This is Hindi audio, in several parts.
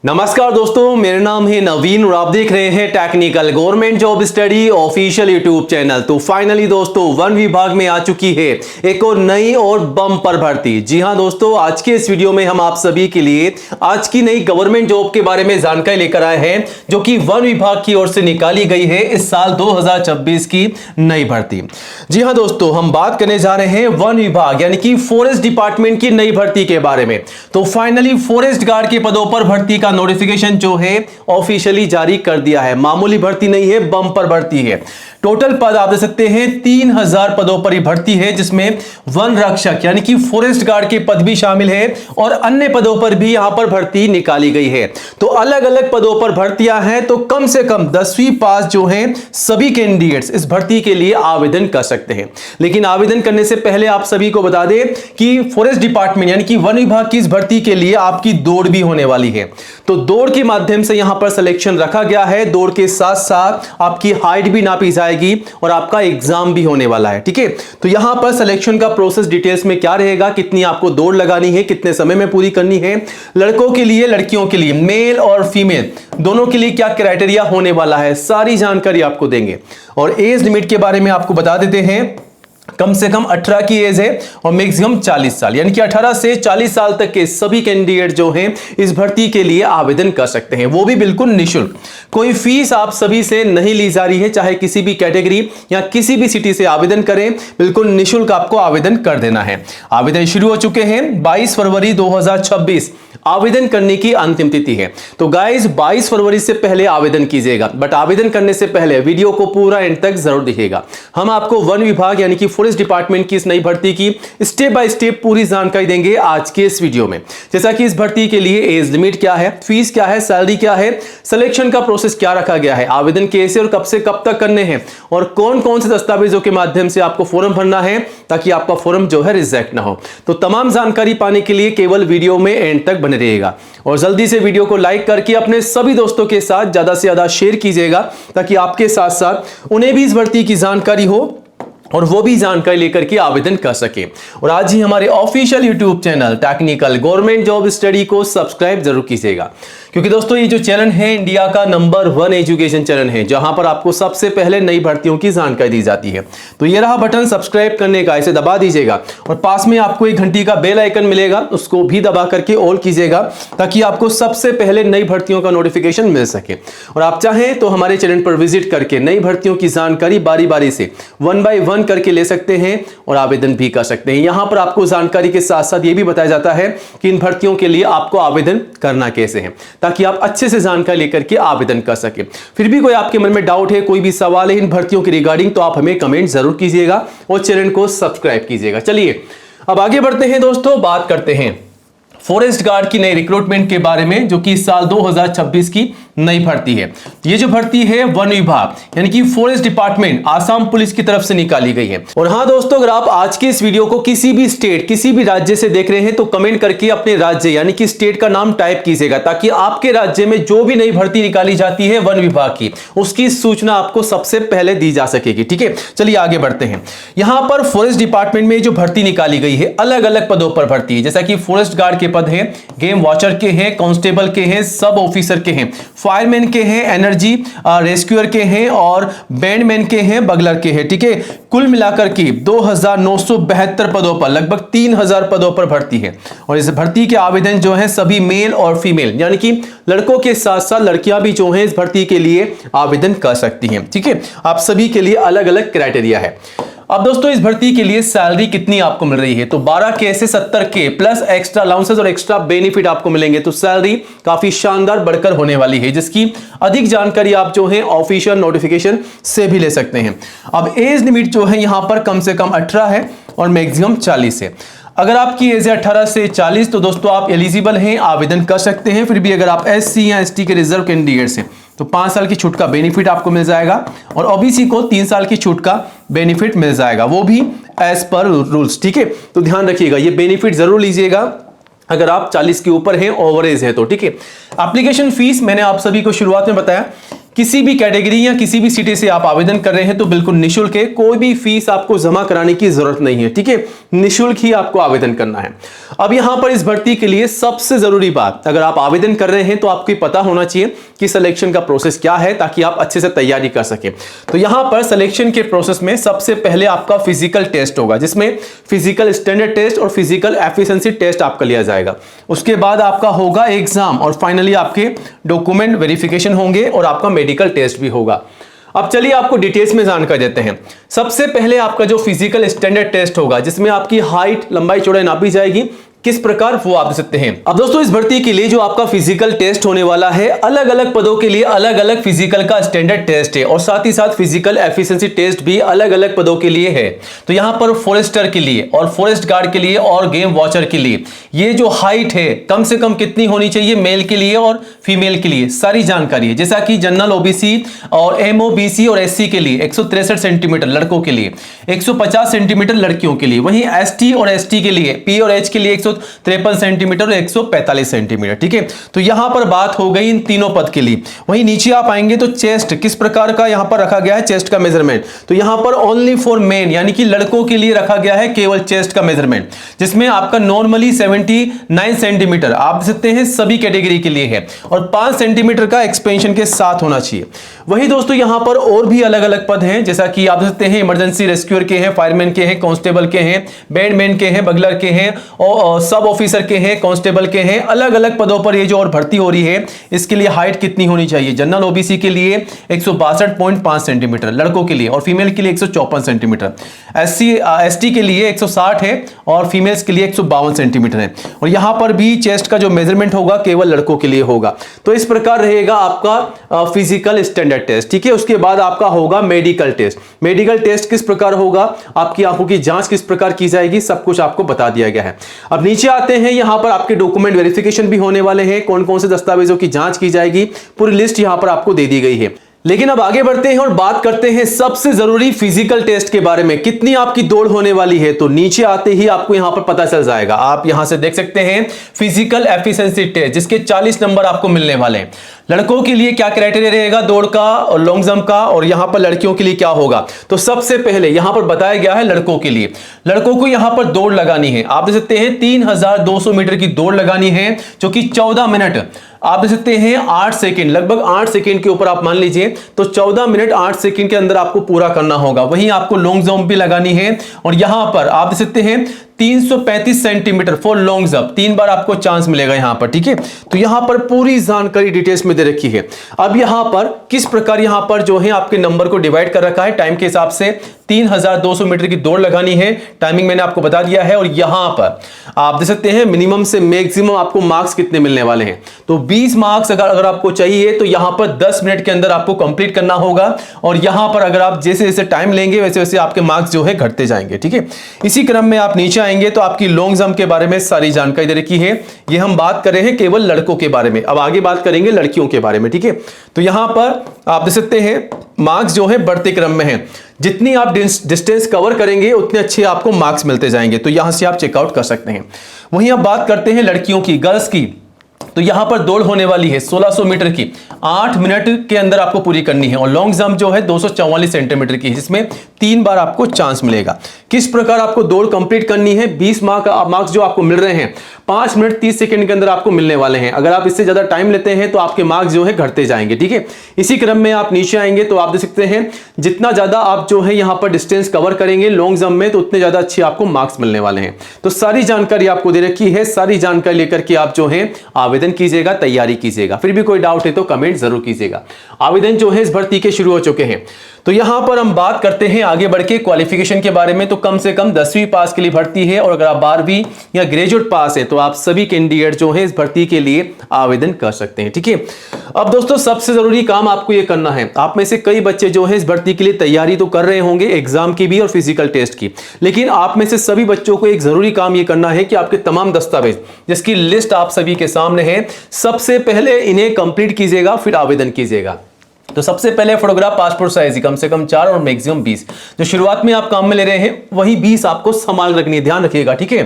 नमस्कार दोस्तों, मेरा नाम है नवीन और आप देख रहे हैं technical government job study official YouTube channel. तो फाइनली दोस्तों वन विभाग में आ चुकी है एक और नई और बम्पर भर्ती। जी हां दोस्तों, आज के इस वीडियो में हम आप सभी के लिए आज की नई गवर्नमेंट जॉब के बारे में जानकारी लेकर आए हैं, जो कि वन विभाग की ओर से निकाली गई है इस साल 2026 की नई भर्ती। जी हां दोस्तों, हम बात करने जा रहे हैं वन विभाग यानी कि फॉरेस्ट डिपार्टमेंट की नई भर्ती के बारे में। तो फाइनली फॉरेस्ट गार्ड के पदों पर भर्ती का नोटिफिकेशन जो है ऑफिशियली जारी कर दिया है। मामूली भर्ती नहीं है, बम्पर भर्ती है। टोटल पद आप देख सकते हैं 3000 पदों पर भर्ती है, जिसमें वन रक्षक यानी कि फॉरेस्ट गार्ड के पद भी शामिल है और अन्य पदों पर भी यहां पर भर्ती निकाली गई है। तो अलग अलग पदों पर भर्तियां हैं, तो कम से कम 10वीं पास जो हैं सभी कैंडिडेट्स इस भर्ती के लिए आवेदन कर सकते हैं। लेकिन आवेदन करने से पहले आप सभी को बता दें कि फॉरेस्ट डिपार्टमेंट यानी कि वन विभाग की इस भर्ती के लिए आपकी दौड़ भी होने वाली है। तो दौड़ के माध्यम से यहां पर सिलेक्शन रखा गया है। दौड़ के साथ साथ आपकी हाइट भी नापी जाएगी और आपका एग्जाम भी होने वाला है। ठीक है, तो यहां पर सिलेक्शन का प्रोसेस डिटेल्स में क्या रहेगा, कितनी आपको दौड़ लगानी है, कितने समय में पूरी करनी है, लड़कों के लिए लड़कियों के लिए, मेल और फीमेल दोनों के लिए क्या क्राइटेरिया होने वाला है, सारी जानकारी आपको देंगे। और एज लिमिट के बारे में आपको बता देते हैं, कम से कम 18 की एज है और मैक्सिमम 40 साल, यानी कि 18 से 40 साल तक के सभी कैंडिडेट जो हैं इस भर्ती के लिए आवेदन कर सकते हैं, वो भी बिल्कुल निःशुल्क। कोई फीस आप सभी से नहीं ली जा रही है, चाहे किसी भी कैटेगरी या किसी भी सिटी से आवेदन करें, बिल्कुल निःशुल्क आपको आवेदन कर देना है। आवेदन शुरू हो चुके हैं। 22 फरवरी 2026 आवेदन करने की अंतिम तिथि है। तो गाइस 22 फरवरी से पहले आवेदन कीजिएगा, बट आवेदन करने से पहले वीडियो को पूरा एंड तक जरूर देखिएगा। हम आपको वन विभाग यानी कि फॉरेस्ट डिपार्टमेंट की इस नई भर्ती की स्टेप बाय स्टेप पूरी जानकारी देंगे आज के इस वीडियो में। जैसा कि इस भर्ती के लिए एज लिमिट क्या है, फीस क्या है, सैलरी क्या है, सिलेक्शन का प्रोसेस क्या रखा गया है, आवेदन कैसे और कब से कब तक करने हैं और कौन कौन से दस्तावेजों के माध्यम से आपको फॉर्म भरना है ताकि आपका फॉर्म जो है रिजेक्ट ना हो। तो तमाम जानकारी पाने के लिए केवल वीडियो में एंड तक बने रहेगा और जल्दी से वीडियो को लाइक करके अपने सभी दोस्तों के साथ ज्यादा से ज्यादा शेयर कीजिएगा, ताकि आपके साथ साथ उन्हें भी इस भर्ती की जानकारी हो और वो भी जानकारी लेकर के आवेदन कर सके। और आज ही हमारे official YouTube channel technical government job study को सब्सक्राइब जरूर कीजिएगा, क्योंकि दोस्तों ये जो चैनल है इंडिया का नंबर 1 एजुकेशन चैनल है, जहां पर आपको सबसे पहले नई भर्तियों की जानकारी दी जाती है। तो ये रहा बटन सब्सक्राइब करने का, इसे दबा दीजिएगा और पास में आपको एक घंटी का बेल आइकन मिलेगा, उसको भी दबा करके ऑल कीजिएगा, ताकि आपको सबसे पहले नई भर्तियों का नोटिफिकेशन मिल सके। और आप चाहें तो हमारे चैनल पर विजिट करके नई भर्तियों की जानकारी बारी बारी से 1 by 1 करके ले सकते हैं और आवेदन भी कर सकते हैं। यहां पर आपको जानकारी के साथ साथ यह भी बताया जाता है कि इन भर्तियों के लिए आपको आवेदन करना कैसे है, ताकि आप अच्छे से जानकारी लेकर के आवेदन कर सके। फिर भी कोई आपके मन में डाउट है, कोई भी सवाल है इन भर्तियों के रिगार्डिंग, तो आप हमें कमेंट जरूर कीजिएगा और चैनल को सब्सक्राइब कीजिएगा। चलिए अब आगे बढ़ते हैं दोस्तों, बात करते हैं फॉरेस्ट गार्ड की नई रिक्रूटमेंट के बारे में, जो कि इस साल 2026 की नई भर्ती है। ये जो भर्ती है वन विभाग यानी कि फॉरेस्ट डिपार्टमेंट आसाम पुलिस की तरफ से निकाली गई है। और हाँ दोस्तों, अगर आप आज के इस वीडियो को किसी भी स्टेट किसी भी राज्य से देख रहे हैं, तो कमेंट करके अपने राज्य यानी कि स्टेट का नाम टाइप कीजिएगा, ताकि आपके राज्य में जो भी नई भर्ती निकाली जाती है वन विभाग की, उसकी सूचना आपको सबसे पहले दी जा सकेगी। ठीक है, चलिए आगे बढ़ते हैं। यहां पर फॉरेस्ट डिपार्टमेंट में जो भर्ती निकाली गई है, अलग अलग पदों पर भर्ती है। जैसा कि फॉरेस्ट गार्ड के पद हैं, गेम वॉचर के हैं, कांस्टेबल के हैं, सब ऑफिसर के हैं, फायरमैन के हैं, एनर्जी रेस्क्यूअर के हैं और बैंडमैन के हैं, बगलर के हैं। ठीक है, कुल मिलाकर के 2972 पदों पर लगभग 3000 पदों पर भर्ती है। और इस भर्ती के आवेदन जो है सभी मेल और फीमेल यानी कि लड़कों के साथ साथ लड़कियां भी जो है इस भर्ती के लिए आवेदन कर सकती हैं। ठीक है, आप सभी के लिए अलग अलग क्राइटेरिया है। अब दोस्तों इस भर्ती के लिए सैलरी कितनी आपको मिल रही है, तो 12K से 70K प्लस एक्स्ट्रा अलाउंसेस और एक्स्ट्रा बेनिफिट आपको मिलेंगे। तो सैलरी काफी शानदार बढ़कर होने वाली है, जिसकी अधिक जानकारी आप जो है ऑफिशियल नोटिफिकेशन से भी ले सकते हैं। अब एज लिमिट जो है यहां पर कम से कम 18 है और मैक्सिमम 40 है। अगर आपकी एज है 18 से 40 तो दोस्तों आप एलिजिबल हैं, आवेदन कर सकते हैं। फिर भी अगर आप SC या ST के रिजर्व कैंडिडेट्स हैं तो 5 साल की छूट का बेनिफिट आपको मिल जाएगा और OBC को 3 साल की छूट का बेनिफिट मिल जाएगा, वो भी एज पर रूल्स। ठीक है, तो ध्यान रखिएगा, ये बेनिफिट जरूर लीजिएगा अगर आप 40 के ऊपर हैं, ओवर एज है तो। ठीक है, एप्लीकेशन फीस मैंने आप सभी को शुरुआत में बताया किसी भी कैटेगरी या किसी भी सिटी से आप आवेदन कर रहे हैं तो बिल्कुल निःशुल्क है, कोई भी फीस आपको जमा कराने की जरूरत नहीं है, ठीक है, निःशुल्क ही आपको आवेदन करना है। अब यहां पर इस भर्ती के लिए सबसे जरूरी बात, अगर आप आवेदन कर रहे हैं तो आपको पता होना चाहिए कि सिलेक्शन का प्रोसेस क्या है, ताकि आप अच्छे से तैयारी कर सके। तो यहां पर सिलेक्शन के प्रोसेस में सबसे पहले आपका फिजिकल टेस्ट होगा, जिसमें फिजिकल स्टैंडर्ड टेस्ट और फिजिकल एफिशिएंसी टेस्ट आपका लिया जाएगा। उसके बाद आपका होगा एग्जाम और फाइनली आपके डॉक्यूमेंट वेरिफिकेशन होंगे और आपका मेडिकल टेस्ट भी होगा। अब चलिए आपको डिटेल्स में जानकारी देते हैं। सबसे पहले आपका जो फिजिकल स्टैंडर्ड टेस्ट होगा, जिसमें आपकी हाइट, लंबाई, चौड़ाई नापी जाएगी, किस प्रकार वो आप देख सकते हैं। अब दोस्तों इस भर्ती के लिए जो आपका फिजिकल टेस्ट होने वाला है, अलग अलग पदों के लिए अलग अलग फिजिकल का स्टैंडर्ड टेस्ट है और साथ ही साथ फिजिकल एफिशिएंसी टेस्ट भी अलग अलग पदों के लिए है। तो यहां पर फॉरेस्टर के लिए और फॉरेस्ट गार्ड के लिए और गेम वॉचर के लिए ये जो हाइट है कम से कम कितनी होनी चाहिए मेल के लिए और फीमेल के लिए, सारी जानकारी है। जैसा कि जनरल ओबीसी और एमओबीसी और एससी के लिए 163 सेंटीमीटर लड़कों के लिए, 150 सेंटीमीटर लड़कियों के लिए, वहीं एसटी और एसटी के लिए, पी और एच के लिए 153 सेंटीमीटर और 145 सेंटीमीटर, ठीक है। तो यहां पर बात हो गई इन तीनों पद के लिए। वहीं नीचे आप आएंगे तो चेस्ट किस प्रकार का यहां पर रखा गया है, चेस्ट का मेजरमेंट, तो यहां पर ओनली फॉर मेन यानी कि लड़कों के लिए रखा गया है केवल चेस्ट का मेजरमेंट, जिसमें आपका नॉर्मली 79 सेंटीमीटर आप देख सकते हैं सभी कैटेगरी के लिए है और 5 सेंटीमीटर का एक्सपेंशन के साथ होना चाहिए। वही दोस्तों यहां पर और भी अलग अलग पद हैं, जैसा कि आप देख सकते हैं इमरजेंसी रेस्क्यूअर के हैं, फायरमैन के हैं, कांस्टेबल के हैं, बैंडमैन के हैं, बगलर के हैं और सब ऑफिसर के हैं, कांस्टेबल के हैं। अलग अलग पदों पर ये जो और भर्ती हो रही है, इसके लिए हाइट कितनी होनी चाहिए। जनरल ओबीसी के लिए 162.5 सेंटीमीटर लड़कों के लिए और फीमेल के लिए 154 सेंटीमीटर, एससी एसटी के लिए 160 है और फीमेल्स के लिए 152 सेंटीमीटर है। और यहां पर भी चेस्ट का जो मेजरमेंट होगा केवल लड़कों के लिए होगा। तो इस प्रकार रहेगा आपका फिजिकल स्टैंडर्ड टेस्ट, ठीक है। उसके बाद आपका होगा मेडिकल टेस्ट। मेडिकल टेस्ट किस प्रकार होगा, आपकी आंखों की जांच किस प्रकार की जाएगी, सब कुछ आपको बता दिया गया है। अब नीचे आते हैं, यहां पर आपके डॉक्यूमेंट वेरिफिकेशन भी होने वाले हैं, कौन कौन से दस्तावेजों की जांच की जाएगी, पूरी लिस्ट यहां पर आपको दे दी गई है। लेकिन अब आगे बढ़ते हैं और बात करते हैं सबसे जरूरी फिजिकल टेस्ट के बारे में, कितनी आपकी दौड़ होने वाली है। तो नीचे आते ही आपको यहां पर पता चल जाएगा। आप यहां से देख सकते हैं फिजिकल एफिशिएंसी टेस्ट, जिसके 40 नंबर आपको मिलने वाले हैं। लड़कों के लिए क्या क्राइटेरिया रहेगा दौड़ का और लॉन्ग जंप का, और यहां पर लड़कियों के लिए क्या होगा। तो सबसे पहले यहां पर बताया गया है लड़कों के लिए, लड़कों को यहां पर दौड़ लगानी है। आप देख सकते हैं 3200 मीटर की दौड़ लगानी है, जो कि 14 मिनट आप देख सकते हैं 8 सेकंड, लगभग 8 सेकंड के ऊपर आप मान लीजिए, तो 14 मिनट 8 सेकंड के अंदर आपको पूरा करना होगा। वहीं आपको लॉन्ग जंप भी लगानी है और यहां पर आप देख सकते हैं 335 सेंटीमीटर फॉर लॉन्ग जंप, 3 बार आपको चांस मिलेगा यहां पर, ठीक है। तो यहां पर पूरी जानकारी डिटेल्स में दे रखी है। अब यहां पर किस प्रकार यहां पर जो है आपके नंबर को डिवाइड कर रखा है टाइम के हिसाब से। 3200 मीटर की दौड़ लगानी है, टाइमिंग मैंने आपको बता दिया है। और यहां पर आप देख सकते हैं मिनिमम से मैक्सिमम आपको मार्क्स कितने मिलने वाले हैं। तो 20 मार्क्स अगर आपको चाहिए तो यहां पर 10 मिनट के अंदर आपको कंप्लीट करना होगा। और यहां पर अगर आप जैसे जैसे टाइम लेंगे वैसे वैसे आपके मार्क्स जो है घटते जाएंगे, ठीक है। इसी क्रम में आप नीचे आएंगे तो आपकी लॉन्ग जंप के बारे में सारी जानकारी दे रखी है। ये हम बात कर रहे हैं केवल लड़कों के बारे में, अब आगे बात करेंगे लड़कियों के बारे में, ठीक है। तो यहां पर आप देख सकते हैं मार्क्स जो है बढ़ते क्रम में है, जितनी आप डिस्टेंस कवर करेंगे उतने अच्छे आपको मार्क्स मिलते जाएंगे। तो यहां से आप चेकआउट कर सकते हैं। वहीं अब बात करते हैं लड़कियों की, गर्ल्स की। तो यहां पर दौड़ होने वाली है 1600 मीटर की, 8 मिनट के अंदर आपको पूरी करनी है। और लॉन्ग जंप जो है 244 सेंटीमीटर की, जिसमें 3 बार आपको चांस मिलेगा। किस प्रकार आपको दौड़ कंप्लीट करनी है, 20 मार्क्स जो आपको मिल रहे हैं 5 मिनट 30 सेकंड के अंदर आपको मिलने वाले हैं। अगर आप इससे ज्यादा टाइम लेते हैं तो आपके मार्क्स जो है घटते जाएंगे, ठीक है। इसी क्रम में आप नीचे आएंगे तो आप देख सकते हैं जितना ज्यादा आप जो है यहां पर डिस्टेंस कवर करेंगे लॉन्ग जंप में, तो उतने ज्यादा अच्छे आपको मार्क्स मिलने वाले हैं। तो सारी जानकारी आपको दे रखी है, सारी जानकारी लेकर के आप जो है आवेदन कीजिएगा, तैयारी कीजिएगा। फिर भी कोई डाउट है तो कमेंट जरूर कीजिएगा। आवेदन जो है इस भर्ती के शुरू हो चुके हैं। तो यहां पर हम बात करते हैं आगे बढ़ के क्वालिफिकेशन के बारे में। तो कम से कम 10वीं पास के लिए भर्ती है, और अगर आप 12वीं या ग्रेजुएट पास है तो आप सभी कैंडिडेट जो है इस भर्ती के लिए आवेदन कर सकते हैं, ठीक है। अब दोस्तों सबसे जरूरी काम आपको यह करना है, आप में से कई बच्चे जो है इस भर्ती के लिए तैयारी तो कर रहे होंगे एग्जाम की भी और फिजिकल टेस्ट की, लेकिन आप में से सभी बच्चों को एक जरूरी काम यह करना है कि आपके तमाम दस्तावेज जिसकी लिस्ट आप सभी के सामने है, सबसे पहले इन्हें कंप्लीट कीजिएगा, फिर आवेदन कीजिएगा। तो सबसे पहले फोटोग्राफ पासपोर्ट साइज कम से कम 4 और मैक्सिमम 20, जो शुरुआत में आप काम में ले रहे हैं वही 20 आपको संभाल रखनी है, ध्यान रखिएगा, ठीक है।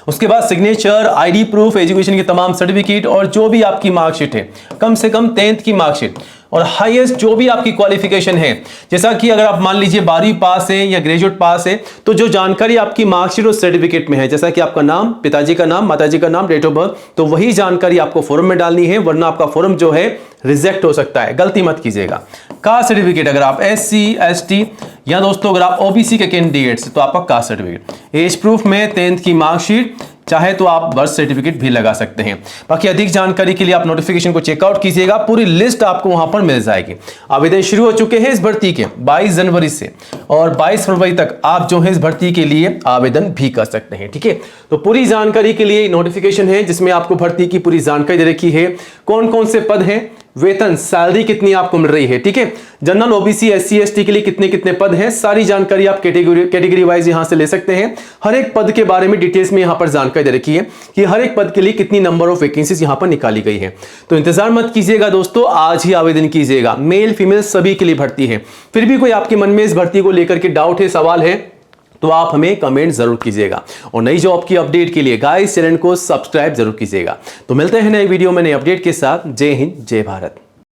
उसके बाद सिग्नेचर, आईडी प्रूफ, एजुकेशन की तमाम सर्टिफिकेट और जो भी आपकी मार्कशीट है, कम से कम 10th की मार्कशीट और हाईएस्ट जो भी आपकी क्वालिफिकेशन है, जैसा कि अगर आप मान लीजिए 12वीं पास है या ग्रेजुएट पास है, तो जो जानकारी आपकी मार्कशीट और सर्टिफिकेट में है, जैसा कि आपका नाम, पिताजी का नाम, माताजी का नाम, डेट ऑफ बर्थ, तो वही जानकारी आपको फॉर्म में डालनी है, वरना आपका फॉर्म जो है रिजेक्ट हो सकता है। गलती मत कीजिएगा। कास्ट सर्टिफिकेट, अगर आप SC ST या दोस्तों अगर आप OBC के कैंडिडेट्स तो आपका कास्ट सर्टिफिकेट, एज प्रूफ में 10th की मार्कशीट, चाहे तो आप बर्थ सर्टिफिकेट भी लगा सकते हैं। बाकी अधिक जानकारी के लिए आप नोटिफिकेशन को चेकआउट कीजिएगा, पूरी लिस्ट आपको वहां पर मिल जाएगी। आवेदन शुरू हो चुके हैं इस भर्ती के 22 जनवरी से और 22 फरवरी तक आप जो है इस भर्ती के लिए आवेदन भी कर सकते हैं। ठीक है, तो पूरी जानकारी के लिए नोटिफिकेशन है जिसमें आपको भर्ती की पूरी जानकारी दे रखी है, कौन कौन से पद हैं, वेतन, सैलरी कितनी आपको मिल रही है। ठीक है, जनरल, OBC, SC ST के लिए कितने कितने पद हैं, सारी जानकारी आप कैटेगरी वाइज यहां से ले सकते हैं। हर एक पद के बारे में डिटेल्स में यहां पर जानकारी दे रखी है कि हर एक पद के लिए कितनी नंबर ऑफ वैकेंसीज यहां पर निकाली गई है। तो इंतजार मत कीजिएगा दोस्तों, आज ही आवेदन कीजिएगा। मेल फीमेल सभी के लिए भर्ती है। फिर भी कोई आपके मन में इस भर्ती को लेकर के डाउट है, सवाल है, तो आप हमें कमेंट जरूर कीजिएगा और नई जॉब की अपडेट के लिए गाइस चैनल को सब्सक्राइब जरूर कीजिएगा। तो मिलते हैं नए वीडियो में नए अपडेट के साथ। जय हिंद, जय भारत।